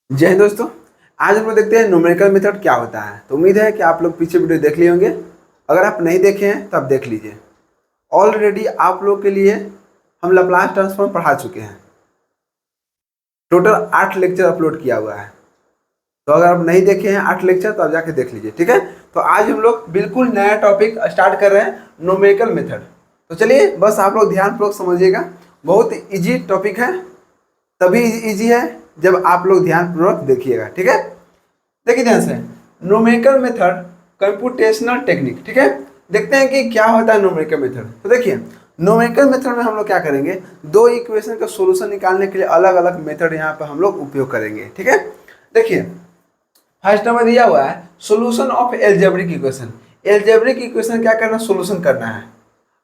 जय हिंद दोस्तों। आज हम लोग देखते हैं न्यूमेरिकल मेथड क्या होता है। तो उम्मीद है कि आप लोग पीछे वीडियो देख लिए होंगे। अगर आप नहीं देखे हैं तो आप देख लीजिए। ऑलरेडी आप लोग के लिए हम लैप्लास ट्रांसफॉर्म पढ़ा चुके हैं। टोटल 8 लेक्चर अपलोड किया हुआ है। तो अगर आप नहीं देखे हैं 8 लेक्चर तो आप जाके देख लीजिए, ठीक है। तो आज हम लोग बिल्कुल नया टॉपिक स्टार्ट कर रहे हैं, न्यूमेरिकल मेथड। तो चलिए बस आप लोग ध्यानपूर्वक समझिएगा। बहुत इजी टॉपिक है, तभी इजी है जब आप लोग ध्यानपूर्वक देखिएगा, ठीक है। देखिए ध्यान से, न्यूमेरिकल मेथड कंप्यूटेशनल टेक्निक, ठीक है। देखते हैं कि क्या होता है न्यूमेरिकल मेथड। तो देखिए न्यूमेरिकल मेथड में हम लोग क्या करेंगे, दो इक्वेशन का सॉल्यूशन निकालने के लिए अलग अलग मेथड यहाँ पर हम लोग उपयोग करेंगे, ठीक है। देखिए फर्स्ट नंबर दिया हुआ है solution of algebraic equation. Algebraic equation क्या करना, सॉल्यूशन करना है।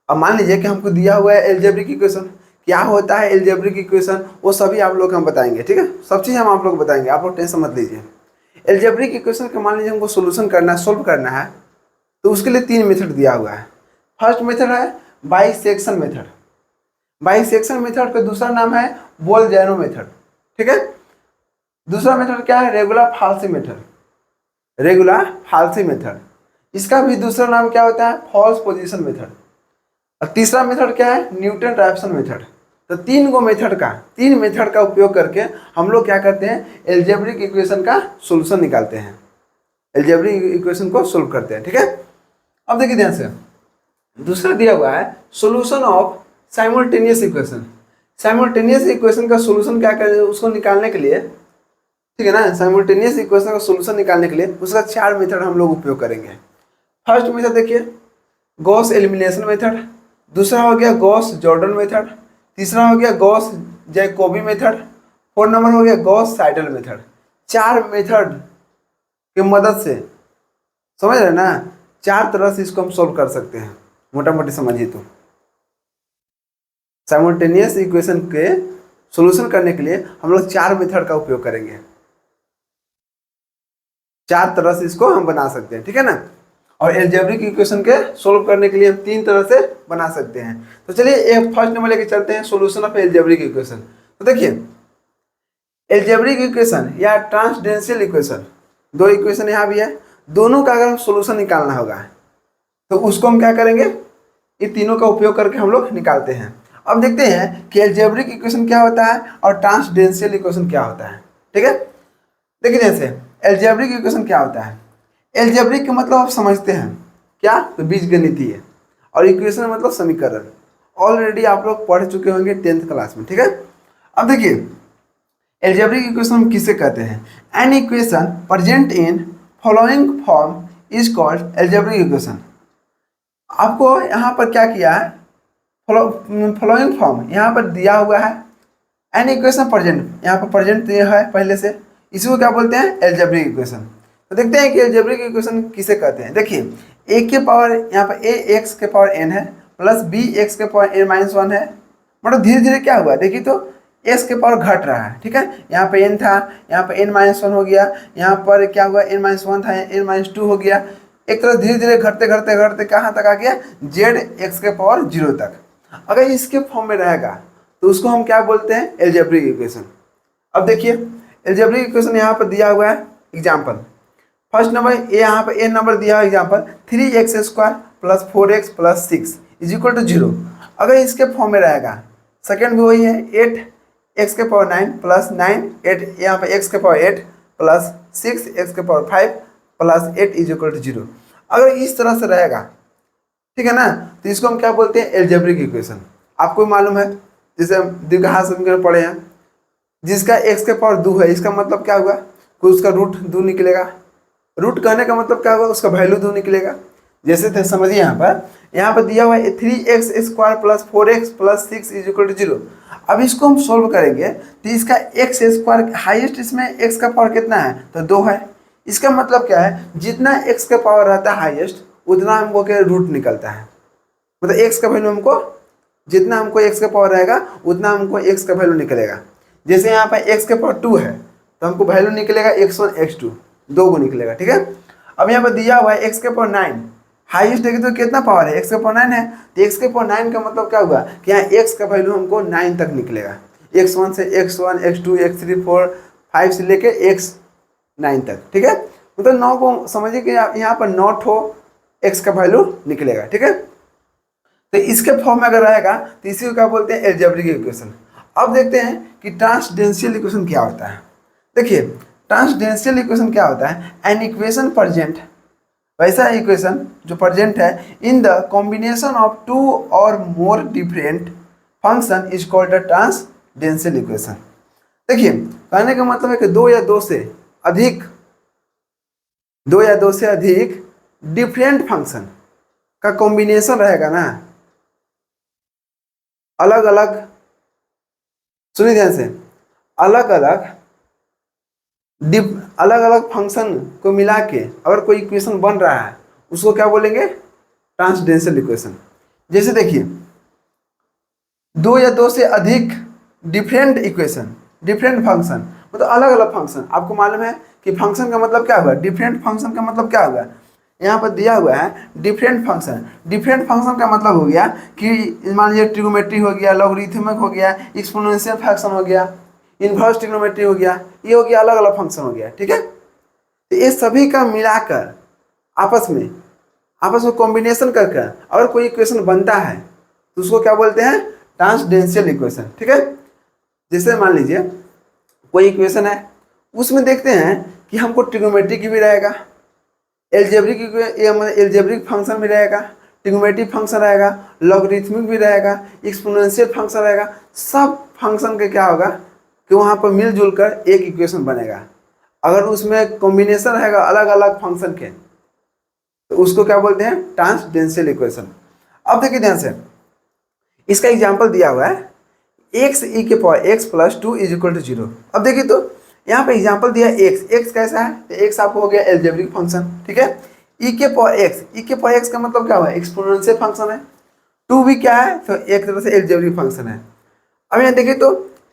अब मान लीजिए कि हमको दिया हुआ है एल्जेब्रिक इक्वेशन, क्या होता है एल्जेब्रिक इक्वेशन वो सभी आप लोग हम बताएंगे, ठीक है। सब चीज़ हम आप लोग बताएंगे, आप लोग टेंशन मत लीजिए। एल्जेब्रिक इक्वेशन का मान लीजिए हमको सॉल्यूशन करना है, सोल्व करना है, तो उसके लिए 3 मेथड दिया हुआ है। फर्स्ट मेथड है बाइसेक्शन मेथड। बाइसेक्शन मेथड का दूसरा नाम है बोल-जैनो मेथड, ठीक है। दूसरा मेथड क्या है, रेगुलर फाल्सी मेथड। रेगुलर फाल्सी मेथड, इसका भी दूसरा नाम क्या होता है, फॉल्स पोजीशन मेथड। और तीसरा मेथड क्या है, न्यूटन रैप्सन मेथड। तो 3 मेथड का उपयोग करके हम लोग क्या करते हैं, एल्जेब्रिक इक्वेशन का सॉल्यूशन निकालते हैं, एल्जेब्रिक इक्वेशन को सोल्व करते हैं, ठीक है। अब देखिए ध्यान से, दूसरा दिया हुआ है solution of simultaneous equation. Simultaneous equation का सॉल्यूशन क्या करें, उसको निकालने के लिए, ठीक है ना, साइमल्टेनियस इक्वेशन का सॉल्यूशन निकालने के लिए उसका 4 मेथड हम लोग उपयोग करेंगे। फर्स्ट मेथड देखिए गॉस एलिमिनेशन मेथड, दूसरा हो गया गॉस जॉर्डन मेथड, तीसरा हो गया गॉस जैकोबी मेथड, 4 नंबर हो गया गॉस साइडल मेथड। 4 मेथड की मदद से, समझ रहे ना, 4 तरह से इसको हम सोल्व कर सकते हैं, मोटा मोटी समझिए। तो साइमल्टेनियस इक्वेशन के सॉल्यूशन करने के लिए हम लोग 4 मेथड का उपयोग करेंगे, 4 तरह से इसको हम बना सकते हैं, ठीक है ना। और एल्जेब्रिक इक्वेशन के सोल्व करने के लिए हम 3 तरह से बना सकते हैं। तो चलिए एक फर्स्ट नंबर लेके चलते हैं, सॉल्यूशन ऑफ एल्जेब्रिक इक्वेशन। तो देखिए एल्जेब्रिक इक्वेशन या ट्रांसडेंशियल इक्वेशन, 2 इक्वेशन यहाँ भी है, दोनों का अगर हम सॉल्यूशन निकालना होगा तो उसको हम क्या करेंगे, ये तीनों का उपयोग करके हम लोग निकालते हैं। अब देखते हैं कि एल्जेब्रिक इक्वेशन क्या होता है और ट्रांसडेंशियल इक्वेशन क्या होता है, ठीक है। देखिए जैसे एल्जेब्रिक इक्वेशन क्या होता है, एल्जेब्रिक का मतलब आप समझते हैं क्या, तो बीजगणितीय, और इक्वेशन मतलब समीकरण। ऑलरेडी आप लोग पढ़ चुके होंगे 10th क्लास में, ठीक है। अब देखिए एल्जेब्रिक इक्वेशन हम किसे कहते हैं, N equation present in following form is called algebraic equation. आपको यहाँ पर क्या किया है, फॉलोइंग फॉर्म यहाँ पर दिया हुआ है, एन इक्वेशन प्रेजेंट, यहाँ पर प्रेजेंट दिया है पहले से, इसी को क्या बोलते हैं, एल्जेब्रिक इक्वेशन। तो देखते हैं कि एल्जेब्रिक इक्वेशन किसे कहते हैं। देखिए ए के पावर यहाँ पर ए एक्स के पावर एन है प्लस बी एक्स के पावर एन माइनस 1 है। मतलब धीरे धीरे क्या हुआ, देखिए तो एक्स के पावर घट रहा है, ठीक है। यहाँ पे एन था, यहाँ पे एन माइनस 1 हो गया, यहाँ पर क्या हुआ, एन माइनस 1 था, एन माइनस 2 हो गया। एक तरह धीरे धीरे घटते घटते घटते कहाँ तक आ गया, जेड एक्स के पावर 0 तक। अगर इसके फॉर्म में रहेगा तो उसको हम क्या बोलते हैं, एल्जेब्रिक इक्वेशन। अब देखिए एल्जेब्रिक इक्वेशन यहाँ पर दिया हुआ है, एग्जाम्पल फर्स्ट नंबर ए, यहाँ पर ए नंबर दिया है example 3x² plus 4x plus 6 is equal to 0। अगर इसके फॉर्म में रहेगा, सेकेंड भी वही है 8x के पावर 9 प्लस 9 8, यहाँ पर x के पावर 8 प्लस 6x के power 5 plus 8 is equal to 0। अगर इस तरह से रहेगा, ठीक है ना, तो इसको हम क्या बोलते हैं, एल्जेब्रिक इक्वेशन। आपको मालूम है, जैसे हम द्विघात समीकरण पढ़े हैं, जिसका x के पावर 2 है, इसका मतलब क्या हुआ, कोई उसका रूट 2 निकलेगा। रूट कहने का मतलब क्या होगा, उसका वैल्यू 2 निकलेगा। जैसे थे समझिए, यहाँ पर दिया हुआ है 3x² plus 4x plus 6 is equal to 0। अब इसको हम सोल्व करेंगे तो इसका x² हाईएस्ट, इसमें x का पावर कितना है, तो 2 है। इसका मतलब क्या है, जितना x का पावर रहता है हाईएस्ट उतना हमको क्या रूट निकलता है। मतलब x का वैल्यू हमको, जितना हमको x का पावर रहेगा उतना हमको x का वैल्यू निकलेगा। जैसे यहाँ पर x के पावर 2 है तो हमको वैल्यू निकलेगा x1 x2, 2 को निकलेगा, ठीक है। अब यहाँ पर दिया हुआ है x के पावर 9, हाईएस्ट देखिए तो कितना पावर है, x के पावर 9 है, तो x के पावर 9 का मतलब क्या हुआ कि यहाँ x का वैल्यू हमको 9 तक निकलेगा। x1 से x1 x2 x3 4 5 से लेके x9 तक, ठीक है। मतलब 9 को समझिए कि यहाँ पर 9 ठो x का वैल्यू निकलेगा, ठीक है। तो इसके फॉर्म में अगर रहेगा तो इसी को क्या बोलते हैं, एल्जेब्रिक इक्वेशन। अब देखते हैं कि ट्रांसडेंशियल इक्वेशन क्या होता है। देखिए ट्रांसडेंशियल इक्वेशन क्या होता है, एन इक्वेशन प्रेजेंट, वैसा इक्वेशन जो प्रेजेंट है in the combination of two और more different function is called the transcendental equation. देखिए कहने का मतलब है कि दो या दो से अधिक डिफरेंट फंक्शन का कॉम्बिनेशन रहेगा ना, अलग अलग, सुनिए ध्यान से, अलग अलग फंक्शन को मिला के अगर कोई इक्वेशन बन रहा है उसको क्या बोलेंगे, ट्रांसडेंशियल इक्वेशन। जैसे देखिए दो या दो से अधिक डिफरेंट इक्वेशन, डिफरेंट फंक्शन मतलब अलग अलग फंक्शन। आपको मालूम है कि फंक्शन का मतलब क्या होगा, डिफरेंट फंक्शन का मतलब क्या होगा, यहाँ पर दिया हुआ है डिफरेंट फंक्शन। डिफरेंट फंक्शन का मतलब हो गया कि मान लीजिए ट्रिगोमेट्री हो गया, लॉगरिथमिक हो गया, एक्सपोनेंशियल फंक्शन हो गया, इनवर्स ट्रिग्नोमेट्री हो गया, ये हो गया अलग अलग फंक्शन हो गया, ठीक है। तो ये सभी का मिलाकर आपस में कॉम्बिनेशन करके अगर कोई इक्वेशन बनता है तो उसको क्या बोलते हैं, ट्रांसडेंशियल इक्वेशन, ठीक है। जैसे मान लीजिए कोई इक्वेशन है, उसमें देखते हैं कि हमको ट्रिग्नोमेट्री की भी रहेगा, एल्जेब्रिक फंक्शन भी रहेगा, ट्रिग्नोमेट्रिक फंक्शन रहेगा, लॉगरिथमिक भी रहेगा, एक्सपोनेंशियल फंक्शन रहेगा। सब फंक्शन के क्या होगा कि वहाँ पर मिलजुल कर एक इक्वेशन बनेगा। अगर उसमें कॉम्बिनेशन रहेगा अलग अलग फंक्शन के तो उसको क्या बोलते हैं, ट्रांसडेंशियल इक्वेशन। अब देखिए ध्यान से, इसका एग्जांपल दिया हुआ है एक्स ई के power X plus 2 is equal to 0। अब देखिए तो यहाँ पे एग्जांपल दिया है एक्स कैसा है, तो एक्स आपको हो गया एल्जेब्रिक फंक्शन, ठीक है। ई के पावर एक्स का मतलब क्या हुआ, एक्सपोनेंशियल फंक्शन है। 2 भी क्या है, तो एक तरह से एल्जेब्रिक फंक्शन है। अब यहाँ देखिए तो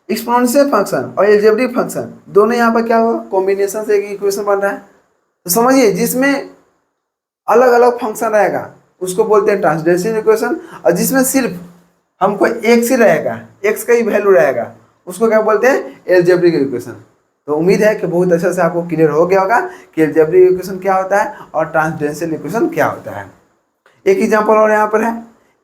एक्सपोनेंशियल फंक्शन और एल्जेब्रिक फंक्शन दोनों यहाँ पर क्या हुआ, कॉम्बिनेशन से एक इक्वेशन बन रहा है। तो समझिए जिसमें अलग अलग फंक्शन रहेगा उसको बोलते हैं ट्रांसडेंशियल इक्वेशन, और जिसमें सिर्फ हमको एक्स ही रहेगा, एक्स का ही वैल्यू रहेगा, उसको क्या बोलते हैं, एल्जेब्रिक इक्वेशन। तो उम्मीद है कि बहुत अच्छे से आपको क्लियर हो गया होगा कि एल्जेब्रिक इक्वेशन क्या होता है और ट्रांसडेंशियल इक्वेशन क्या होता है। एक एग्जांपल और यहाँ पर है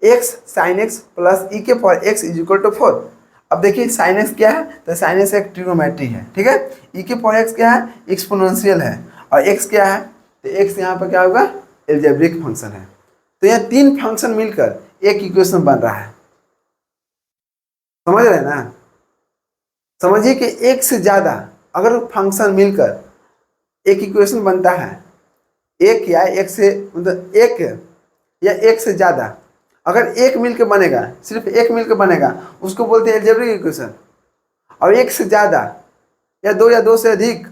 X sine X plus E के power X is equal to 4। अब देखिए साइन एक्स क्या है, तो साइन एक्स एक ट्रिग्नोमेट्री है, ठीक है। ई के पावर एक्स क्या है, एक्सपोनेंशियल है, और एक्स क्या है, तो एक्स यहाँ पर क्या होगा, एल्जेब्रिक फंक्शन है। तो यहाँ तीन फंक्शन मिलकर एक इक्वेशन बन रहा है, समझ रहे हैं ना। समझिए कि एक से ज़्यादा अगर फंक्शन मिलकर एक इक्वेशन बनता है, एक या एक से मतलब एक या एक से ज़्यादा, अगर एक मिलकर बनेगा, सिर्फ एक मिलकर बनेगा, उसको बोलते हैं एल्जेब्रिक इक्वेशन। और एक से ज़्यादा या दो से अधिक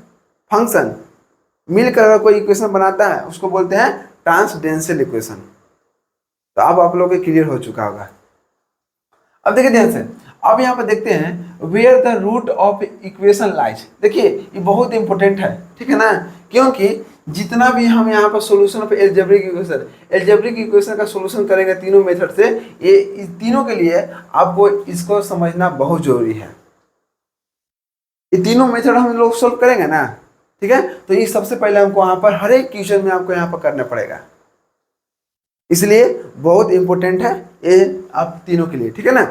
फंक्शन मिलकर अगर कोई इक्वेशन बनाता है उसको बोलते हैं ट्रांसडेंशियल इक्वेशन। तो अब आप लोगों को क्लियर हो चुका होगा। अब देखिए ध्यान से, अब यहाँ पर देखते हैं where the root of equation lies. देखिए ये बहुत इंपॉर्टेंट है, ठीक है ना, क्योंकि जितना भी हम यहाँ पर सॉल्यूशन ऑफ एल्जेब्रिक इक्वेशन का सॉल्यूशन करेंगे तीनों मेथड से, ये इस तीनों के लिए आपको इसको समझना बहुत जरूरी है। ये तीनों मेथड हम लोग सोल्व करेंगे ना, ठीक है, तो ये सबसे पहले हमको वहाँ पर हर एक क्वेश्चन में आपको यहाँ पर करना पड़ेगा, इसलिए बहुत इंपॉर्टेंट है ये आप तीनों के लिए, ठीक है ना।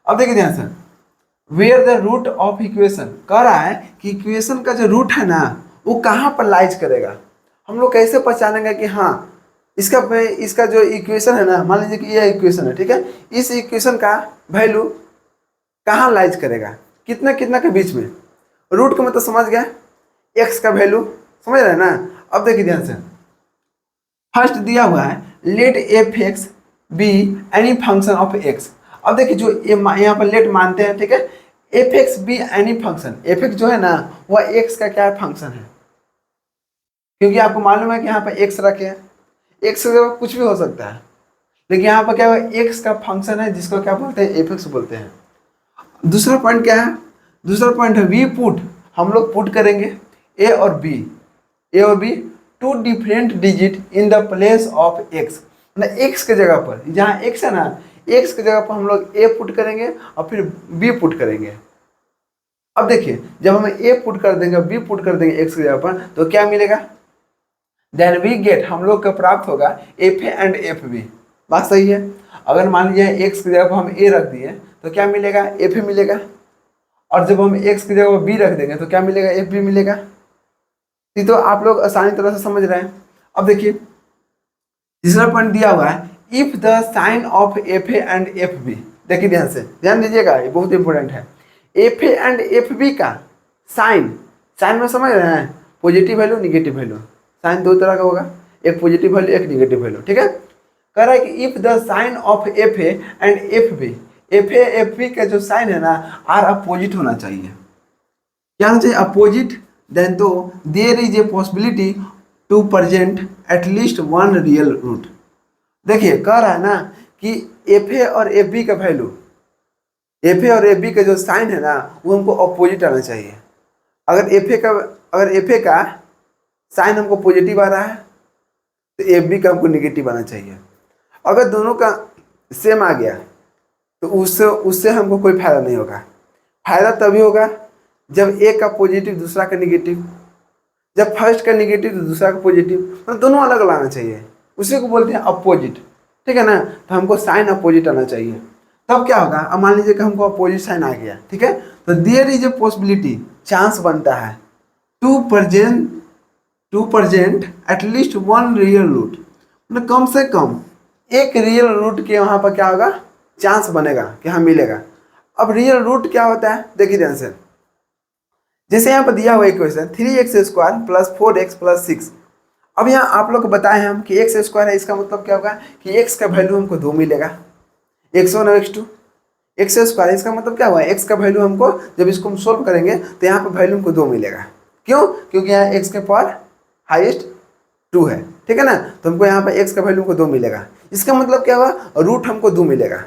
अब देखिए ध्यान से, where the root of equation कह रहा है कि इक्वेशन का जो रूट है ना वो कहाँ पर लाइज करेगा। हम लोग कैसे पहचानेंगे कि हाँ इसका जो इक्वेशन है ना, मान लीजिए कि ये इक्वेशन है, ठीक है, इस इक्वेशन का वैल्यू कहाँ लाइज करेगा, कितना कितना के बीच में। रूट का मतलब समझ गया, एक्स का वैल्यू, समझ रहे हैं ना। अब देखिए ध्यान से, फर्स्ट दिया हुआ है let F X be any function of X. अब देखिए जो यहाँ पर लेट मानते हैं, ठीक है, F X be any function, F x जो है ना वह एक्स का क्या है, फंक्शन है, क्योंकि आपको मालूम है कि यहाँ पर एक्स रखे हैं, एक्स का कुछ भी हो सकता है, लेकिन यहाँ पर क्या है, एक्स का फंक्शन है जिसको क्या बोलते हैं, एफ एक्स बोलते हैं। दूसरा पॉइंट क्या है, दूसरा पॉइंट है वी पुट, हम लोग पुट करेंगे ए और B two different digit in the place of X, मतलब एक्स के जगह पर, जहाँ एक्स है ना, एक्स की जगह पर हम लोग ए पुट करेंगे और फिर बी पुट करेंगे। अब देखिए जब हम ए पुट कर देंगे बी पुट कर देंगे एक्स की जगह पर तो क्या मिलेगा, देन वी गेट, हम लोग का प्राप्त होगा F A and F B. बात सही है। अगर मान लीजिए एक्स की जगह पर हम ए रख दिए तो क्या मिलेगा, एफ ए मिलेगा। और जब हम एक्स की जगह पर बी रख देंगे तो क्या मिलेगा, एफ बी मिलेगा। ये तो आप लोग आसानी तरह से समझ रहे हैं। अब देखिए तीसरा पॉइंट दिया हुआ है, if the sign of F A and F B. देखिए ध्यान से ध्यान दीजिएगा, ये बहुत इंपॉर्टेंट है। F A and F B का साइन, साइन में समझ रहे हैं, positive value negative value. Sign दो तरह का होगा, एक पॉजिटिव वैल्यू एक निगेटिव वैल्यू, ठीक है। कह रहा है कि if the sign of F A and F B, F A F B का जो साइन है ना आर अपोजिट होना चाहिए। क्या होना चाहिए, अपोजिट। देन तो there is a possibility to present at least one real root. देखिए कह रहा है ना कि एफ ए और एफ बी का वैल्यू, एफ ए और एफ बी का जो साइन है ना वो हमको अपोजिट आना चाहिए। अगर एफ ए का साइन हमको पॉजिटिव आ रहा है तो एफ बी का हमको निगेटिव आना चाहिए। अगर दोनों का सेम आ गया तो उससे हमको कोई फायदा नहीं होगा। फायदा तभी होगा जब एक का पॉजिटिव दूसरा का निगेटिव, जब फर्स्ट का निगेटिव तो दूसरा का पॉजिटिव, मतलब दोनों अलग अलग आना चाहिए, उसी को बोलते हैं अपोजिट, ठीक है ना। तो हमको साइन अपोजिट आना चाहिए, तब क्या होगा। अब मान लीजिए कि हमको अपोजिट साइन आ गया, ठीक है, तो there is a possibility, chance बनता है to present at least one real root, मतलब कम से कम एक रियल रूट के वहाँ पर क्या होगा, चांस बनेगा कि हाँ मिलेगा। अब रियल रूट क्या होता है, देखिए ध्यान से। जैसे यहाँ पर दिया हुआ equation 3x² plus 4x plus 6। अब यहाँ आप लोग को बताए हैं हम कि एक्स स्क्वायर है, इसका मतलब क्या होगा कि x का वैल्यू हमको 2 मिलेगा, x1 और x2। एक्स स्क्वायर इसका मतलब क्या हुआ, x का वैल्यू हमको जब इसको हम सोल्व करेंगे तो यहाँ पर वैल्यू हमको 2 मिलेगा। क्यों, क्योंकि यहाँ x के पावर हाईएस्ट 2 है, ठीक है ना। तो हमको यहाँ पर x का वैल्यू हमको 2 मिलेगा। इसका मतलब क्या हुआ, रूट हमको 2 मिलेगा।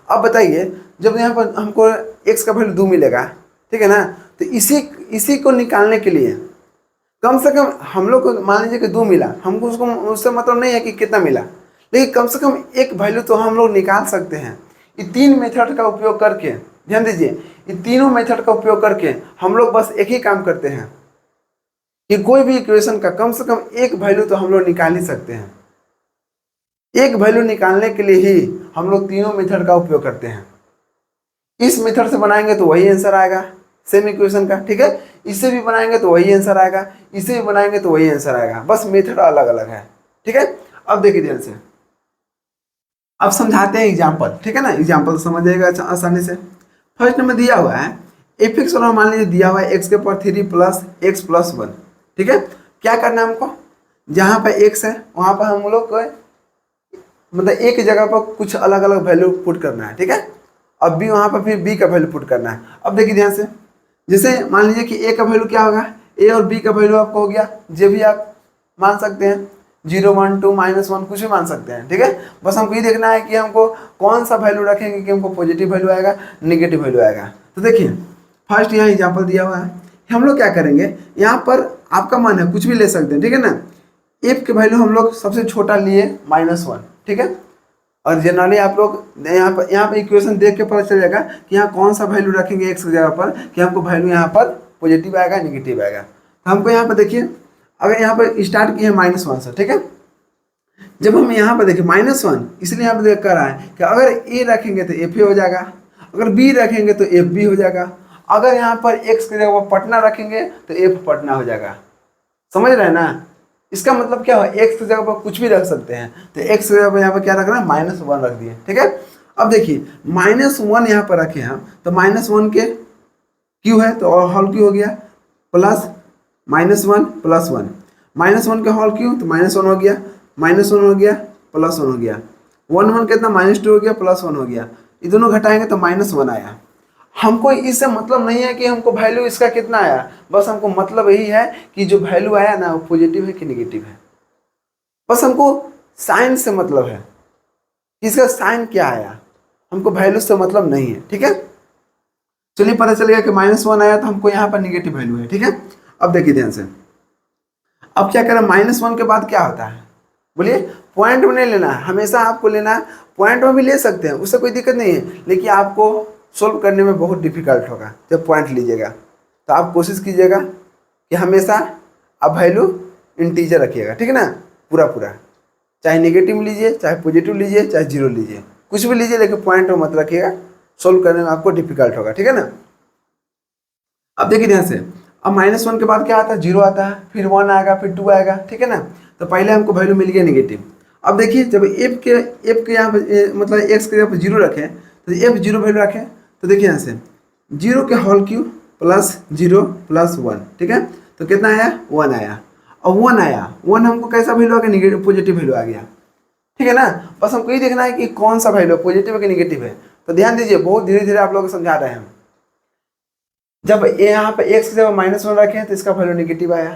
अब बताइए जब यहाँ पर हमको x का वैल्यू 2 मिलेगा, ठीक है ना, तो इसी को निकालने के लिए कम से कम हम लोग को मान लीजिए कि 2 मिला, हमको उससे मतलब नहीं है कि कितना मिला, लेकिन कम से कम एक वैल्यू तो हम लोग निकाल सकते हैं। ये 3 मेथड का उपयोग करके, ध्यान दीजिए, ये तीनों मेथड का उपयोग करके हम लोग बस एक ही काम करते हैं कि कोई भी इक्वेशन का कम से कम एक वैल्यू तो हम लोग निकाल ही सकते हैं। एक वैल्यू निकालने के लिए ही हम लोग तीनों मेथड का उपयोग करते हैं। इस मेथड से बनाएंगे तो वही आंसर आएगा सेम इक्वेशन का, ठीक है। इससे भी बनाएंगे तो वही आंसर आएगा, इससे भी बनाएंगे तो वही आंसर आएगा, बस मेथड अलग अलग है, ठीक है। अब देखिए ध्यान से, अब समझाते हैं एग्जाम्पल, ठीक है ना। एग्जाम्पल समझ जाएगा आसानी से। फर्स्ट नंबर दिया हुआ है एफ एक्स वाला, मान लीजिए दिया हुआ है x के पावर 3 प्लस x प्लस 1, ठीक है। क्या करना है हमको, जहाँ पर x है वहाँ पर हम लोग को मतलब एक जगह पर कुछ अलग अलग वैल्यू पुट करना है, ठीक है। अब भी वहाँ पर फिर b का वैल्यू पुट करना है। अब देखिए ध्यान से, जैसे मान लीजिए कि a का वैल्यू क्या होगा, a और b का वैल्यू आपको हो गया, जो भी आप मान सकते हैं, 0 1 2 -1 कुछ भी मान सकते हैं, ठीक है। बस हमको ये देखना है कि हमको कौन सा वैल्यू रखेंगे कि हमको पॉजिटिव वैल्यू आएगा, निगेटिव वैल्यू आएगा। तो देखिए फर्स्ट यहाँ एग्जाम्पल दिया हुआ है, हम लोग क्या करेंगे, यहाँ पर आपका मन है कुछ भी ले सकते हैं, ठीक है ना। f के वैल्यू हम लोग सबसे छोटा लिए -1, ठीक है। और जनरली आप लोग यहाँ पर इक्वेशन देख के पता चल जाएगा कि यहाँ कौन सा वैल्यू रखेंगे x की जगह पर कि हमको वैल्यू यहाँ पर पॉजिटिव आएगा निगेटिव आएगा। तो हमको यहाँ पर देखिए, अगर यहाँ पर स्टार्ट किए -1 से, ठीक है। जब हम यहाँ पर देखिए -1, इसलिए यहाँ पर देख कर रहा है कि अगर a रखेंगे तो f हो जाएगा, अगर b रखेंगे तो f b हो जाएगा, अगर यहाँ पर x की जगह पर पटना रखेंगे तो f पटना हो जाएगा। समझ रहे हैं ना। इसका मतलब क्या है, x की जगह पर कुछ भी रख सकते हैं, तो x की जगह पर यहाँ पर क्या रखना है, -1 रख दिए, ठीक है। अब देखिए -1 यहाँ पर रखे हम, तो -1 के क्यू है तो और होल क्यू हो गया, प्लस -1 प्लस 1, -1 के होल क्यू तो -1 हो गया, -1 हो गया प्लस 1 हो गया, 1 1 कितना -2 हो गया प्लस 1 हो गया, ये दोनों घटाएंगे तो -1 आया। हमको इससे मतलब नहीं है कि हमको वैल्यू इसका कितना आया, बस हमको मतलब यही है कि जो वैल्यू आया ना वो पॉजिटिव है कि निगेटिव है, बस हमको साइन से मतलब है, इसका साइन क्या आया, हमको वैल्यू से मतलब नहीं है, ठीक है। चलिए पता चल गया कि -1 आया तो हमको यहाँ पर निगेटिव वैल्यू है, ठीक है। अब देखिए ध्यान से, अब क्या करें, -1 के बाद क्या होता है, बोलिए। पॉइंट में नहीं लेना है, हमेशा आपको लेना है, पॉइंट में भी ले सकते हैं, उससे कोई दिक्कत नहीं है, लेकिन आपको सोल्व करने में बहुत डिफिकल्ट होगा जब पॉइंट लीजिएगा। तो आप कोशिश कीजिएगा कि हमेशा आप वैल्यू इंटीजर रखिएगा, ठीक है ना, पूरा पूरा, चाहे नेगेटिव लीजिए, चाहे पॉजिटिव लीजिए, चाहे जीरो लीजिए, कुछ भी लीजिए, लेकिन पॉइंट में मत रखिएगा, सोल्व करने में आपको डिफिकल्ट होगा, ठीक है ना। अब देखिए ध्यान से, अब -1 के बाद क्या आता है, 0 आता है, फिर 1 आएगा, फिर 2 आएगा, ठीक है ना। तो पहले हमको वैल्यू मिल गया नेगेटिव। अब देखिए जब एफ के यहाँ पे मतलब एक्स के यहाँ पे 0 रखें, तो एफ 0 वैल्यू रखें, तो देखिए यहाँ से 0 के होल क्यूब प्लस 0 प्लस 1, ठीक है, तो कितना आया, 1 आया। और 1 आया, 1 हमको कैसा वैल्यू आ गया, नेगेटिव पॉजिटिव वैल्यू आ गया, ठीक है ना। बस हमको ये देखना है कि कौन सा वैल्यू पॉजिटिव है कि नेगेटिव है। तो ध्यान दीजिए, बहुत धीरे धीरे आप लोगों को समझा रहे हैं। जब यहाँ पे एक्स की जब -1 रखे तो इसका वैल्यू नेगेटिव आया,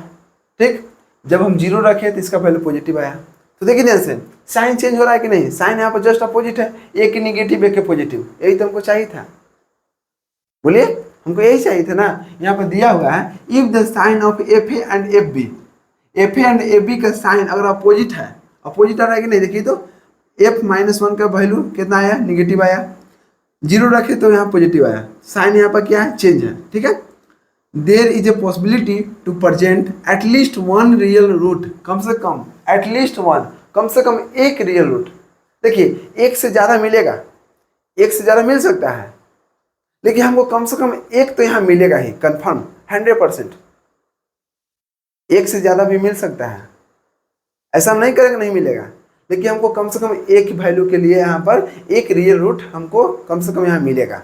ठीक। जब हम 0 रखे तो इसका वैल्यू पॉजिटिव आया। तो देखिए ध्यान से, साइन चेंज हो रहा है कि नहीं, साइन यहाँ पर जस्ट अपोजिट है, एक की नेगेटिव एक के पॉजिटिव, यही तो हमको चाहिए था, बोलिए, हमको यही चाहिए था ना। यहाँ पर दिया हुआ है, if the sign of F A and F B, F A and F B का साइन अगर अपोजिट है, अपोजिट आ रहा है कि नहीं, देखिए तो एफ -1 का वैल्यू कितना आया, नेगेटिव आया, 0 रखे तो यहाँ पॉजिटिव आया, साइन यहाँ पर क्या है, चेंज है, ठीक है। There is a possibility to present at least one real root, कम से कम एटलीस्ट वन, कम से कम एक रियल रूट। देखिए एक से ज़्यादा मिलेगा, एक से ज़्यादा मिल सकता है, लेकिन हमको कम से कम एक तो यहाँ मिलेगा ही, कंफर्म 100%। एक से ज़्यादा भी मिल सकता है, ऐसा नहीं करेंगे नहीं मिलेगा, लेकिन हमको कम से कम एक वैल्यू के लिए यहाँ पर एक रियल रूट हमको कम से कम यहाँ मिलेगा।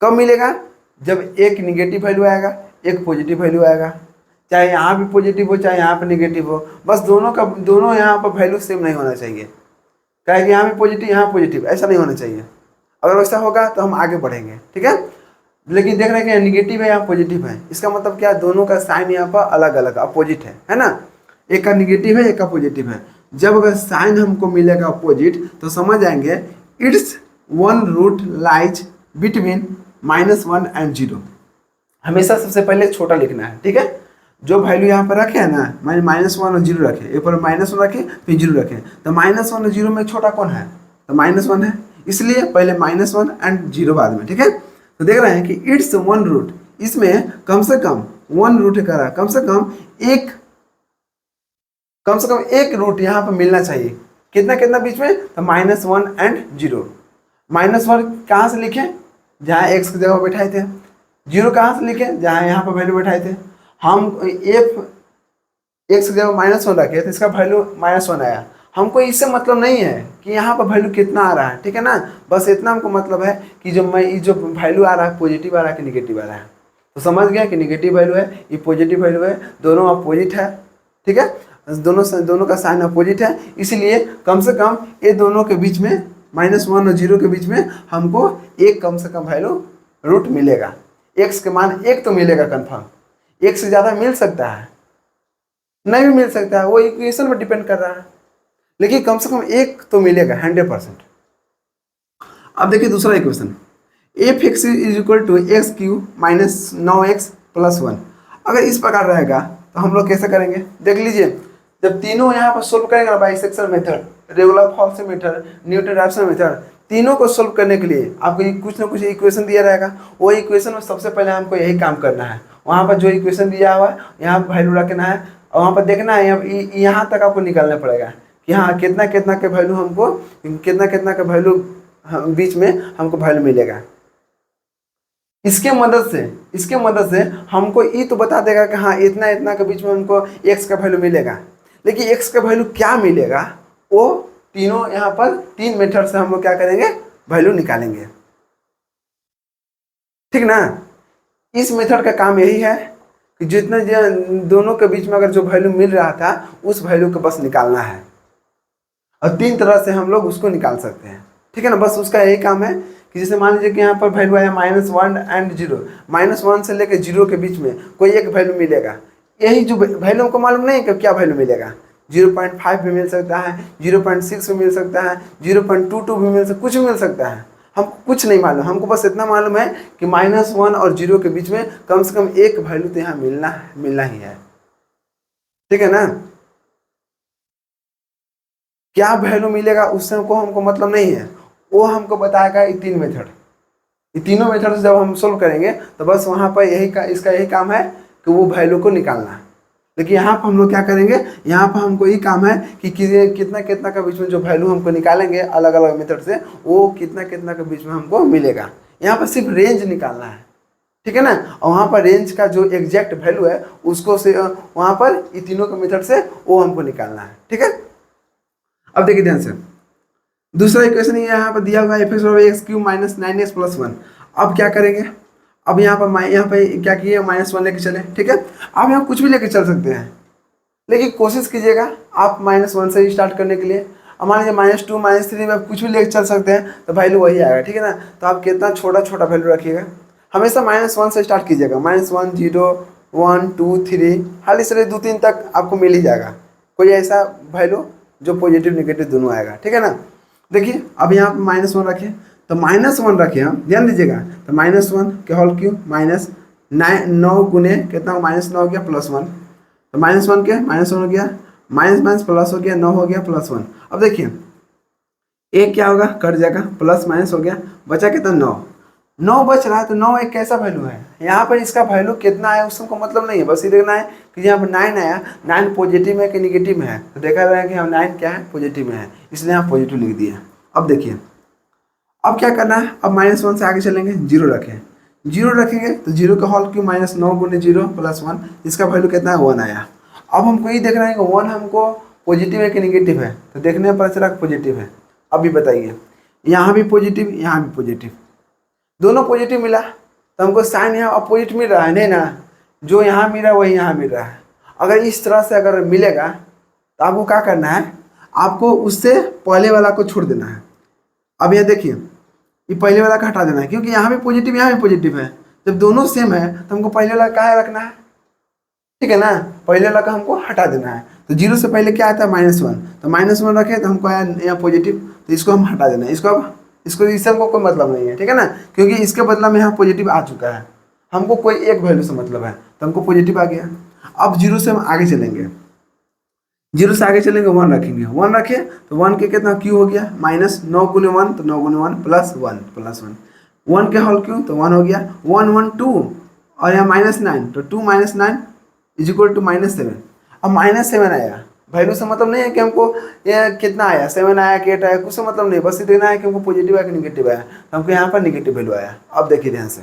कब मिलेगा, जब एक नेगेटिव वैल्यू आएगा, एक पॉजिटिव वैल्यू आएगा, चाहे यहाँ भी पॉजिटिव हो चाहे यहाँ पर नेगेटिव हो, बस दोनों यहाँ पर वैल्यू सेम नहीं होना चाहिए, क्या कि यहाँ भी पॉजिटिव यहाँ पॉजिटिव, ऐसा नहीं होना चाहिए। अगर वैसा होगा तो हम आगे बढ़ेंगे, ठीक है। लेकिन देख रहे हैं कि नेगेटिव है यहाँ पॉजिटिव है, इसका मतलब क्या, दोनों का साइन यहाँ पर अलग अलग अपोजिट है ना, एक का नेगेटिव है एक का पॉजिटिव है। जब अगर साइन हमको मिलेगा अपोजिट तो समझ जाएंगे it's one root lies between -1 and 0। हमेशा सबसे पहले छोटा लिखना है, ठीक है। जो वैल्यू यहाँ पर रखे है ना, मैंने -1 और 0 रखे, एक पर -1 रखे फिर 0 रखे, तो -1 और 0 में छोटा कौन है, तो -1 है, इसलिए पहले -1 एंड 0 बाद में, ठीक है। तो देख रहे हैं कि इट्स वन रूट, इसमें कम से कम वन रूट कर रहा है, कम से कम एक रूट यहाँ पर मिलना चाहिए, कितना कितना बीच में, तो -1 एंड 0। -1 कहाँ से लिखें, जहाँ एक्स की जगह बैठाए थे, 0 कहाँ से लिखें, जहाँ यहाँ पर वैल्यू बैठाए थे। हम एफ एक्स की जगह -1 रखे तो इसका वैल्यू -1 आया, हमको इससे मतलब नहीं है कि यहाँ पर वैल्यू कितना आ रहा है, ठीक है ना, बस इतना हमको मतलब है कि जो वैल्यू आ रहा है पॉजिटिव आ रहा है कि निगेटिव आ रहा है। तो समझ गया कि निगेटिव वैल्यू है, ये पॉजिटिव वैल्यू है, दोनों अपोजिट है, ठीक है, दोनों का साइन अपोजिट है, इसलिए कम से कम ये दोनों के बीच में -1 और 0 के बीच में हमको एक कम से कम वैल्यू रूट मिलेगा, एक्स के मान एक तो मिलेगा कन्फर्म, एक से ज़्यादा मिल सकता है, नहीं भी मिल सकता है, वो इक्वेशन पर डिपेंड कर रहा है, लेकिन कम से कम एक तो मिलेगा 100%। अब देखिए दूसरा equation, F X is equal to X cube minus 9x + 1। अगर इस प्रकार रहेगा तो हम लोग कैसे करेंगे, देख लीजिए, जब तीनों यहाँ पर सोल्व करेंगे ना, bisection method, regular form method, Newton Raphson method, तीनों को सोल्व करने के लिए आपको कुछ ना कुछ इक्वेशन दिया रहेगा, वो इक्वेशन में सबसे पहले हमको यही काम करना है, वहाँ पर जो इक्वेशन दिया हुआ है यहाँ पर वैल्यू रखना है, और वहाँ पर देखना है यहाँ तक आपको निकालना पड़ेगा कि हाँ कितना कितना के वैल्यू हमको, कितना कितना का वैल्यू बीच में हमको वैल्यू मिलेगा। इसके मदद से हमको ये तो बता देगा कि हाँ इतना इतना के बीच में हमको एक्स का वैल्यू मिलेगा, लेकिन एक्स का वैल्यू क्या मिलेगा वो तीनों यहाँ पर 3 मेथड से हम लोग क्या करेंगे, वैल्यू निकालेंगे, ठीक ना। इस मेथड का काम यही है कि जितना दोनों के बीच में अगर जो वैल्यू मिल रहा था उस वैल्यू को बस निकालना है, और 3 तरह से हम लोग उसको निकाल सकते हैं, ठीक है ना। बस उसका यही काम है कि जैसे मान लीजिए कि यहाँ पर वैल्यू आया -1 एंड 0, -1 से लेकर 0 के बीच में कोई एक वैल्यू मिलेगा, यही जो वैल्यू हमको मालूम नहीं कि क्या वैल्यू मिलेगा, 0.5 भी मिल सकता है, 0.6 भी मिल सकता है, 0.22 भी मिल सकता, कुछ भी मिल सकता है, हमको कुछ नहीं मालूम, हमको बस इतना मालूम है कि -1 और 0 के बीच में कम से कम एक वैल्यू तो यहाँ मिलना ही है, ठीक है ना। क्या वैल्यू मिलेगा उससे हमको मतलब नहीं है, वो हमको बताएगा ये 3 मेथड, ये तीनों मेथड से जब हम सोल्व करेंगे तो बस वहाँ पर इसका यही काम है कि वो वैल्यू को निकालना। लेकिन यहाँ पर हम लोग क्या करेंगे, यहाँ पर हमको यही काम है कि कितना कितना का बीच में जो वैल्यू हमको निकालेंगे अलग अलग मेथड से, वो कितना कितना के बीच में हमको मिलेगा। यहाँ पर सिर्फ रेंज निकालना है, ठीक है ना। और वहाँ पर रेंज का जो एग्जैक्ट वैल्यू है उसको से वहाँ पर ये तीनों के मेथड से वो हमको निकालना है, ठीक है। अब देखिए ध्यान से, दूसरा इक्वेशन ये यहाँ पर दिया हुआ है f(x³ माइनस 9x + 1। अब क्या करेंगे, अब यहाँ पर क्या किए, -1 लेके चले, ठीक है। आप यहाँ कुछ भी लेके चल सकते हैं, लेकिन कोशिश कीजिएगा आप -1 से ही स्टार्ट करने के लिए। अब मान लीजिए -2 -3 में आप कुछ भी लेके चल सकते हैं तो वैल्यू वही आएगा, ठीक है ना। तो आप कितना छोटा छोटा वैल्यू रखिएगा, हमेशा -1 से स्टार्ट कीजिएगा। -1 0 1 2 3 हाल इस तरह 2-3 तक आपको मिल ही जाएगा कोई ऐसा वैल्यू जो पॉजिटिव नेगेटिव दोनों आएगा, ठीक है ना। देखिए अब यहाँ पर -1 रखिए, तो -1 रखिए, हम ध्यान दीजिएगा। तो -1 के होल क्यूब माइनस 9 गुने कितना, -9 हो गया +1। तो -1 के -1 हो गया, माइनस प्लस हो गया, 9 हो गया +1। अब देखिए एक क्या होगा, कट जाएगा, प्लस माइनस हो गया, बचा कितना 9 बच रहा है। तो 9 एक कैसा वैल्यू है, यहाँ पर इसका वैल्यू कितना है उसको मतलब नहीं है, बस ये देखना है कि यहाँ पर 9 आया, 9 पॉजिटिव है कि नेगेटिव में है। तो देखा रहा है कि हम 9 क्या है, पॉजिटिव में है, इसलिए हम पॉजिटिव लिख दिए। अब देखिए अब क्या करना है, अब -1 से आगे चलेंगे, 0 रखें, 0 रखेंगे तो 0 का होल क्यूब -9 गुने 0 + 1, इसका वैल्यू कितना है, 1 आया। अब हमको ये देखना है कि 1 हमको पॉजिटिव है कि नेगेटिव है। तो देखने में पता चला कि पॉजिटिव है। अब भी बताइए, यहाँ भी पॉजिटिव यहाँ भी पॉजिटिव, दोनों पॉजिटिव मिला, तो हमको साइन यहाँ अपोजिट मिल रहा है नहीं ना, जो यहाँ मिल रहा है वही यहाँ मिल रहा है। अगर इस तरह से अगर मिलेगा तो आपको क्या करना है, आपको उससे पहले वाला को छोड़ देना है। अब यहाँ देखिए ये पहले वाला का हटा देना है, क्योंकि यहाँ भी पॉजिटिव यहाँ भी पॉजिटिव है। जब दोनों सेम है तो हमको पहले वाला कहाँ रखना है, ठीक है ना, पहले वाला का हमको हटा देना है। तो 0 से पहले क्या आता है, -1, तो -1 रखे तो हमको आया यहाँ पॉजिटिव, तो इसको हम हटा देना है। इसको इससे हमको कोई मतलब नहीं है, ठीक है ना, क्योंकि इसके बदला में यहाँ पॉजिटिव आ चुका है, हमको कोई एक वैल्यू से मतलब है, तो हमको पॉजिटिव आ गया। अब 0 से हम आगे चलेंगे, 0 से आगे चलेंगे, 1 रखेंगे, 1 रखे तो 1 के कितना क्यू हो गया, -9 गुने 1 तो 9 गुने 1 +1 1 के होल क्यू तो 1 हो गया, 1 1 2 और यहाँ -9 तो 2 - 9 = -7। अब -7 आया, वैल्यू से मतलब नहीं है कि हमको ये कितना आया, 7 आया कि 8 आया, कुछ से मतलब नहीं, बस ये देखना है कि हमको पॉजिटिव आया कि नेगेटिव आया। तो हमको यहाँ पर नेगेटिव वैल्यू आया। अब देखिए ध्यान से,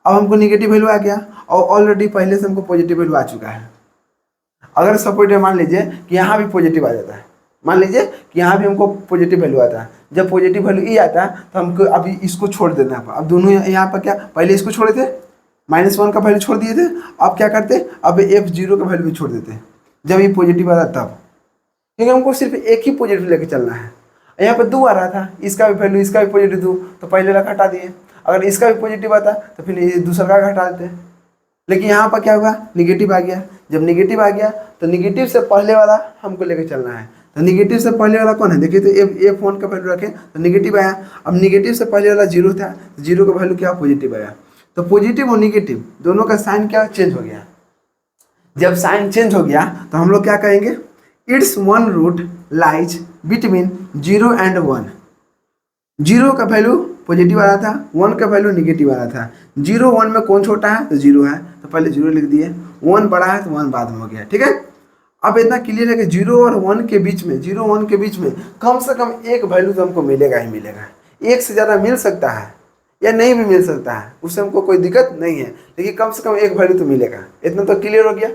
अब हमको नेगेटिव वैल्यू आ गया और ऑलरेडी पहले से हमको पॉजिटिव वैल्यू आ चुका है। अगर सपोर्ट मान लीजिए कि यहाँ भी पॉजिटिव आ जाता है, मान लीजिए कि यहाँ भी हमको पॉजिटिव वैल्यू आता है, जब पॉजिटिव वैल्यू ई आता है तो हमको अभी इसको छोड़ देना है। अब दोनों यहाँ पर क्या, पहले इसको छोड़े थे, -1 का वैल्यू छोड़ दिए थे, अब क्या करते, अब f0 का वैल्यू भी छोड़ देते जब ये पॉजिटिव आ रहा तब, क्योंकि हमको सिर्फ एक ही पॉजिटिव लेके चलना है। यहाँ पर 2 आ रहा था, इसका भी वैल्यू, इसका भी पॉजिटिव 2, तो पहले वाला हटा दिए। अगर इसका भी पॉजिटिव आता तो फिर ये दूसरा का हटा देते। लेकिन यहाँ पर क्या होगा, निगेटिव आ गया। जब निगेटिव आ गया तो निगेटिव से पहले वाला हमको लेके चलना है। तो निगेटिव से पहले वाला कौन है, देखिए तो f1 का वैल्यू रखें तो निगेटिव आया। अब निगेटिव से पहले वाला 0 था, तो 0 का वैल्यू क्या, पॉजिटिव आया। तो पॉजिटिव और निगेटिव दोनों का साइन क्या चेंज हो गया। जब साइन चेंज हो गया तो हम लोग क्या कहेंगे, it's one root lies between 0 and 1। 0 का वैल्यू पॉजिटिव आ रहा था, 1 का वैल्यू निगेटिव आ रहा था। 0 1 में कौन छोटा है, तो 0 है, तो पहले 0 लिख दिए। 1 बड़ा है तो 1 बाद में हो गया, ठीक है। अब इतना क्लियर है कि 0 और 1 के बीच में, 0 1 के बीच में कम से कम एक वैल्यू तो हमको मिलेगा ही मिलेगा। एक से ज़्यादा मिल सकता है या नहीं भी मिल सकता है, उससे हमको कोई दिक्कत नहीं है, लेकिन कम से कम एक वैल्यू तो मिलेगा। इतना तो क्लियर हो गया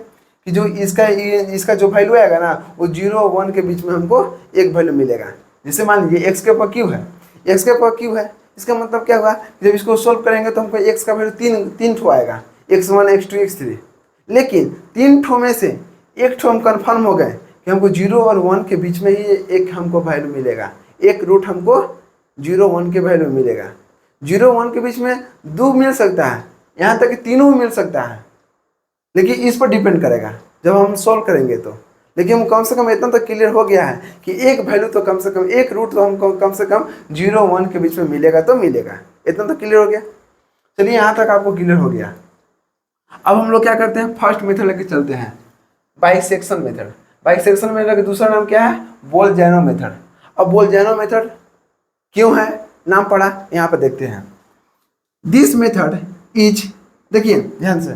कि जो इसका जो वैल्यू आएगा ना, वो 0 1 के बीच में हमको एक वैल्यू मिलेगा। जैसे मान लीजिए x के ऊपर क्यू है, x के ऊपर क्यू है, इसका मतलब क्या हुआ, जब इसको सोल्व करेंगे तो हमको x का वैल्यू तीन ठो आएगा, x1 x2 x3। लेकिन 3 ठो में से एक ठो हम कन्फर्म हो गए कि हमको 0 और 1 के बीच में ही एक हमको वैल्यू मिलेगा, एक रूट हमको 0 1 के वैल्यू मिलेगा। 0 1 के बीच में 2 मिल सकता है, यहाँ तक कि तीनों मिल सकता है, लेकिन इस पर डिपेंड करेगा जब हम सोल्व करेंगे तो। लेकिन हम कम से कम इतना तो क्लियर हो गया है कि एक वैल्यू तो कम से कम, एक रूट तो हमको कम से कम 0 1 के बीच में मिलेगा तो मिलेगा। इतना तो क्लियर हो गया। चलिए यहाँ तक आपको क्लियर हो गया। अब हम लोग क्या करते हैं, फर्स्ट मेथड लेके चलते हैं, बाइसेक्शन मेथड। बाइसेक्शन मेथड का दूसरा नाम क्या है, बोल-जैनो मेथड। अब बोल-जैनो मेथड क्यों है नाम पड़ा, यहाँ पर देखते हैं। दिस मेथड इज, देखिए ध्यान से,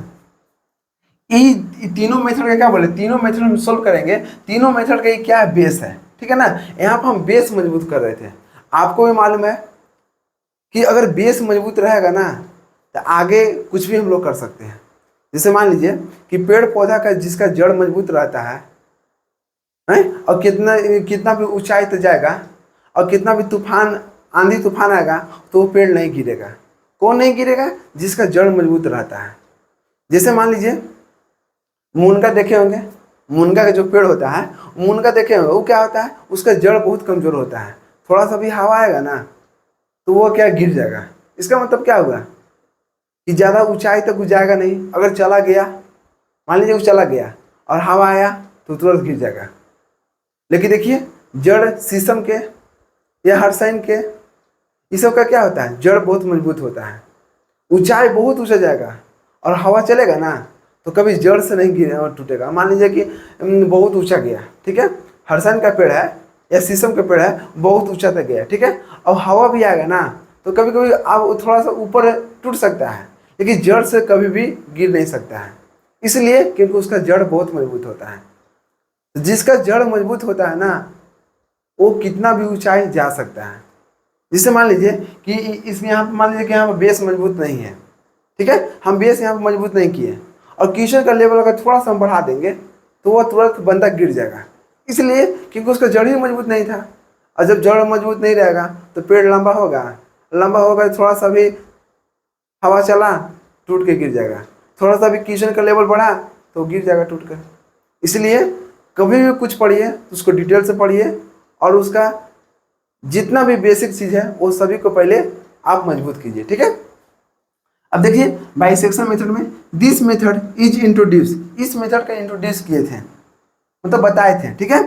ये तीनों मेथड का क्या बोले, तीनों मेथड हम सोल्व करेंगे, तीनों मेथड का ये क्या है, बेस है, ठीक है ना। यहाँ पर हम बेस मजबूत कर रहे थे। आपको भी मालूम है कि अगर बेस मजबूत रहेगा ना तो आगे कुछ भी हम लोग कर सकते हैं। जैसे मान लीजिए कि पेड़ पौधा का जिसका जड़ मजबूत रहता है और कितना कितना भी ऊंचाई तक जाएगा और कितना भी तूफान आंधी तूफान आएगा तो वो पेड़ नहीं गिरेगा। कौन नहीं गिरेगा, जिसका जड़ मजबूत रहता है। जैसे मान लीजिए मुनगा देखे होंगे, मुनगा का जो पेड़ होता है, मुनगा देखे होंगे, वो क्या होता है, उसका जड़ बहुत कमजोर होता है। थोड़ा सा भी हवा आएगा ना तो वो क्या गिर जाएगा। इसका मतलब क्या हुआ कि ज़्यादा ऊंचाई तक वो जाएगा नहीं। अगर चला गया, मान लीजिए वो चला गया और हवा आया तो तुरंत गिर जाएगा। लेकिन देखिए जड़ शीशम के या हरसाइन के, ये सब का क्या होता है, जड़ बहुत मजबूत होता है। ऊंचाई बहुत ऊंचा जाएगा और हवा चलेगा ना तो कभी जड़ से नहीं गिर टूटेगा। मान लीजिए कि बहुत ऊंचा गया, ठीक है, हरसन का पेड़ है या शीशम का पेड़ है, बहुत ऊंचा तक गया, ठीक है, और हवा भी आएगा ना तो कभी कभी आप थोड़ा सा ऊपर टूट सकता है, लेकिन जड़ से कभी भी गिर नहीं सकता है। इसलिए क्योंकि उसका जड़ बहुत मजबूत होता है। जिसका जड़ मजबूत होता है ना वो कितना भी ऊंचाई जा सकता है। जिससे मान लीजिए कि इसमें यहाँ मान लीजिए कि यहाँ पर बेस मजबूत नहीं है, ठीक है, हम बेस यहाँ पर मजबूत नहीं किए और क्वेश्चन का लेवल अगर थोड़ा सा हम बढ़ा देंगे तो वह तुरंत बंदा गिर जाएगा। इसलिए क्योंकि उसका जड़ ही मजबूत नहीं था, और जब जड़ मजबूत नहीं रहेगा तो पेड़ लंबा होगा, लंबा होगा थोड़ा सा भी हवा चला टूट के गिर जाएगा, थोड़ा सा भी क्वेश्चन का लेवल बढ़ा तो गिर जाएगा टूट कर। इसलिए कभी भी कुछ पढ़िए तो उसको डिटेल से पढ़िए और उसका जितना भी बेसिक चीज़ है वो सभी को पहले आप मजबूत कीजिए, ठीक है। अब देखिए बाइसेक्शन मेथड में दिस मेथड इज इंट्रोड्यूस, इस मेथड का इंट्रोड्यूस किए थे, मतलब बताए थे, ठीक है,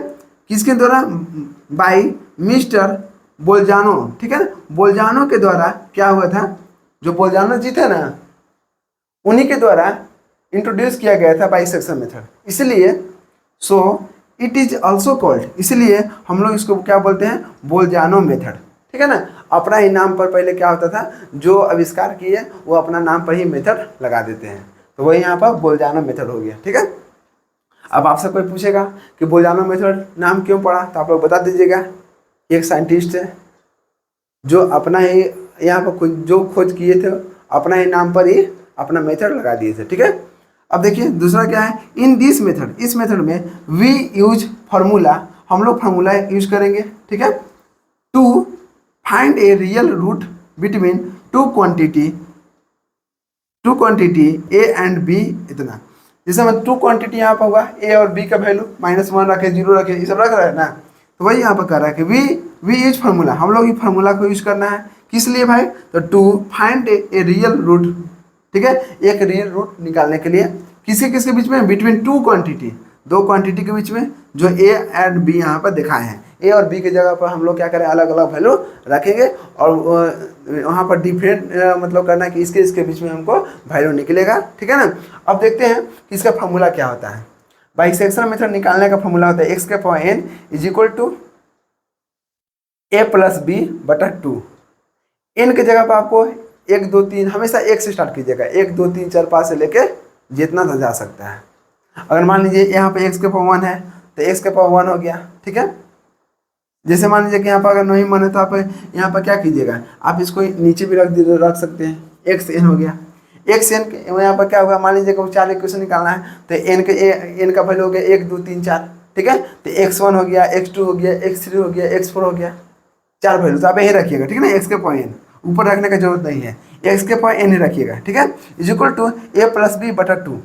किसके द्वारा, बाई मिस्टर बोल्जानो, ठीक है ना। बोल्जानो के द्वारा क्या हुआ था, जो बोल्जानो जी थे ना उन्हीं के द्वारा इंट्रोड्यूस किया गया था बाइसेक्शन मेथड। इसलिए so it is also called, इसलिए हम लोग इसको क्या बोलते हैं, बोल्जानो मेथड, ठीक है ना। अपना ही नाम पर पहले क्या होता था, जो आविष्कार किए वो अपना नाम पर ही मेथड लगा देते हैं, तो वही यहाँ पर बोल्जानो मेथड हो गया, ठीक है। अब आपसे कोई पूछेगा कि बोल्जानो मेथड नाम क्यों पड़ा तो आप लोग बता दीजिएगा। एक साइंटिस्ट है जो अपना ही यहाँ पर जो खोज किए थे अपना ही नाम पर ही अपना मेथड लगा दिए थे, ठीक है। अब देखिए दूसरा क्या है, इन दिस मेथड, इस मेथड में वी यूज फार्मूला, हम लोग फार्मूला यूज करेंगे, ठीक है, to find a real root between two quantity A and B, इतना। जैसे मैं टू क्वांटिटी यहाँ पर होगा ए और बी का वैल्यू -1 रखे, 0 रखे, ये सब रख रहा है ना, तो वही यहाँ पर कर रहा है कि वी यूज फार्मूला, हम लोग ये फार्मूला को यूज करना है। किस लिए भाई, तो to find a real root, ठीक है, एक रियल रूट निकालने के लिए किसके किसके बीच में, बिटवीन टू क्वांटिटी, दो क्वांटिटी के बीच में, जो ए एंड बी यहाँ पर दिखाए हैं। ए और बी की जगह पर हम लोग क्या करें, अलग अलग वैल्यू रखेंगे और वहाँ पर डिफरेंट मतलब करना है कि इसके इसके बीच में हमको वैल्यू निकलेगा, ठीक है ना। अब देखते हैं कि इसका फॉर्मूला क्या होता है। बाइसेक्शन मेथड निकालने का फॉर्मूला होता है x के power n is equal to a plus B बटा 2। n की जगह पर आपको 1 2 3 हमेशा 1 से स्टार्ट कीजिएगा, 1 2 3 4 5 से लेके जितना तक जा सकता है। अगर मान लीजिए यहाँ पे x के पावर 1 है तो x के पावर 1 हो गया, ठीक है। जैसे मान लीजिए कि यहाँ पर अगर नहीं मन है तो आप यहाँ पर क्या कीजिएगा, आप इसको नीचे भी रख सकते हैं, x n हो गया। x n यहाँ पर क्या होगा, मान लीजिए कि 4 इक्वेशन निकालना है तो n का वैल्यू हो गया 1 2 3 4, ठीक है। तो x1 हो गया, x2 हो गया, x3 हो गया, x4 हो गया, 4 वैल्यू तो आप यही रखिएगा, ठीक है ना। x के पावर n ऊपर रखने का जरूरत नहीं है, x के पावर n ही रखिएगा, ठीक है, is equal to a plus B बटा 2,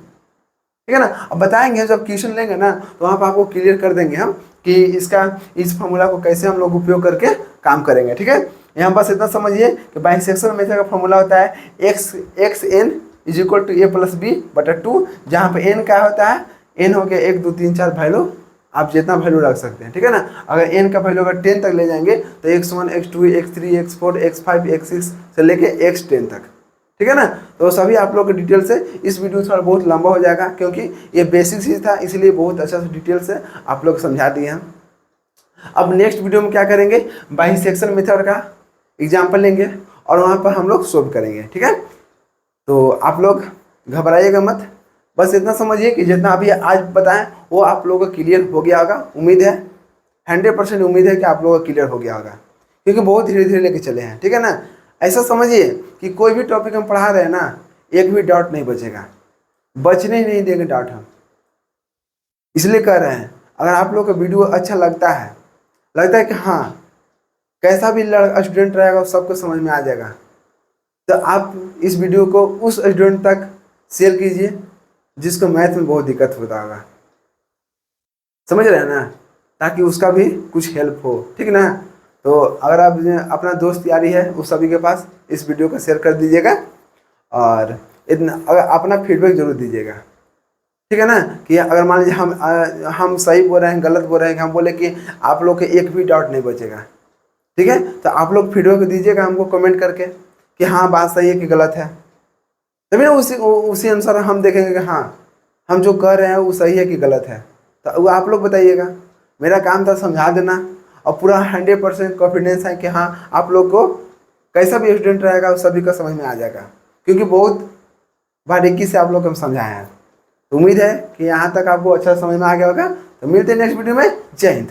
ठीक है ना। अब बताएंगे जब क्वेश्चन लेंगे ना तो वहाँ पर आपको क्लियर कर देंगे हम कि इस फॉर्मूला को कैसे हम लोग उपयोग करके काम करेंगे, ठीक है। यहाँ बस इतना समझिए कि बाइसेक्शन मेथड का फॉर्मूला होता है X N is equal to A plus B बटा 2, जहाँ पे एन क्या होता है, एन हो गया 1 2 3 4 वैल्यू, आप जितना वैल्यू रख सकते हैं, ठीक है ना। अगर एन का वैल्यू अगर 10 तक ले जाएंगे तो x1 x2 x3 x4 x5 x6 से लेके x10 तक, ठीक है ना। तो सभी आप लोग के डिटेल से, इस वीडियो थोड़ा बहुत लंबा हो जाएगा क्योंकि ये बेसिक चीज़ था, इसलिए बहुत अच्छा से डिटेल से आप लोग समझा दिए हैं। अब नेक्स्ट वीडियो में क्या करेंगे, बाइसेक्शन मेथड का एग्जाम्पल लेंगे और वहाँ पर हम लोग सोल्व करेंगे। ठीक है, तो आप लोग घबराइएगा मत, बस इतना समझिए कि जितना अभी आज बताएं वो आप लोगों को क्लियर हो गया होगा। उम्मीद है 100% उम्मीद है कि आप लोगों को क्लियर हो गया होगा, क्योंकि बहुत धीरे धीरे लेके चले हैं। ठीक है ना, ऐसा समझिए कि कोई भी टॉपिक हम पढ़ा रहे हैं ना, एक भी डाउट नहीं बचेगा, बचने ही नहीं देंगे डाउट हम। इसलिए कह रहे हैं, अगर आप लोग का वीडियो अच्छा लगता है कि हाँ कैसा भी लड़का स्टूडेंट रहेगा सबको समझ में आ जाएगा, तो आप इस वीडियो को उस स्टूडेंट तक शेयर कीजिए जिसको मैथ में बहुत दिक्कत होता होगा। समझ रहे हैं ना, ताकि उसका भी कुछ हेल्प हो। ठीक ना, तो अगर आप अपना दोस्त यारी है उस सभी के पास इस वीडियो को शेयर कर दीजिएगा, और इतना अगर अपना फीडबैक जरूर दीजिएगा। ठीक है ना, कि अगर मान लीजिए हम सही बोल रहे हैं गलत बोल रहे हैं, कि हम बोले कि आप लोग के एक भी डाउट नहीं बचेगा। ठीक है, तो आप लोग फीडबैक दीजिएगा हमको कमेंट करके कि हाँ बात सही है कि गलत है, तभी ना उसी अनुसार हम देखेंगे कि हाँ हम जो कर रहे हैं वो सही है कि गलत है। तो वो आप लोग बताइएगा, मेरा काम था समझा देना, और पूरा 100% कॉन्फिडेंस है कि हाँ आप लोग को कैसा भी स्टूडेंट रहेगा वो सभी का समझ में आ जाएगा, क्योंकि बहुत बारीकी से आप लोग को हम समझाए हैं। तो उम्मीद है कि यहाँ तक आपको अच्छा समझ में आ गया होगा। तो मिलते हैं नेक्स्ट वीडियो में। जय हिंद।